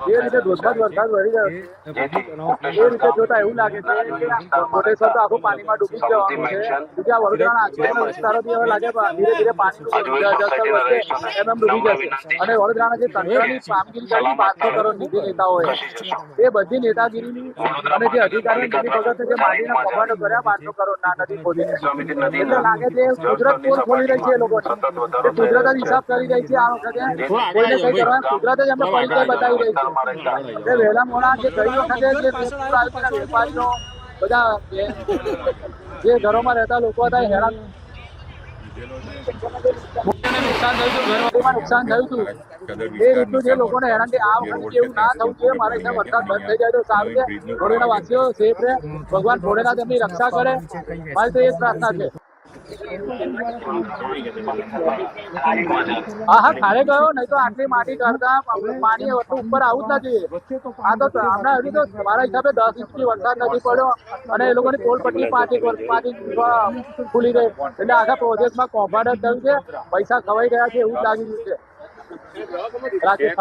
જે રીતે ધોધમાર વરસાદ વળી ગયો એ રીતે જોતા એવું લાગે છે કે કોટેશ્વર તો આખું પાણીમાં ડૂબી જવાનું છે. બીજા વડોદરાના આજુબાજુના વિસ્તારોથી હવે લાગે ધીરે ધીરે પાણીનું જળસ્તર વધશે એમ ડૂબી જશે. અને વડોદરાના જે તંત્રની કામગીરી કરી 500 કરોડ નિધિ નેતાઓએ એ બધી નેતાગીરીની અને જે અધિકારીઓ મિલી ભગત જે માટીના કૌભાંડો કર્યા 500 કરોડના નદી ખોદીને એટલે લાગે છે કુદરત પોલ ખોલી રહી છે એ લોકોને. કુદરત જ હિસાબ કરી રહી છે આ વખતે કોઈને કઈ કરવા કુદરત જ એમને પરિચય બતાવી રહી છે. એટલે વહેલા મોડા જે ગઈ વખતે જે વેપારીઓ બધા જે ઘરોમાં રહેતા લોકો હતા હેરાન નુકસાન થયું હતું એ રીતનું જે લોકોને હેરાન આ વખતે એવું ના થવું જોઈએ. મારા હિસાબ વરસાદ બંધ થઈ જાય તો સારું છે. વડોદરા વાસીઓ સેફ રહે, ભગવાન ભોળેનાથ એમની રક્ષા કરે, મારી તો એ જ પ્રાર્થના છે. હા ખાડે ગયો નહીં તો આટલી માટી કરતા પાણી ઉપર આવું જ નથી. આ તો હમણાં હજી તો મારા હિસાબે 10 ઇંચથી વરસાદ નથી પડ્યો અને એ લોકોની પોલ પટ્ટી 5 ઇંચ ખુલી ગઈ એટલે આખા પ્રોજેક્ટમાં કૌભાંડ જ થયું છે. પૈસા ખવાઈ ગયા છે એવું જ લાગી રહ્યું છે. રાકેશ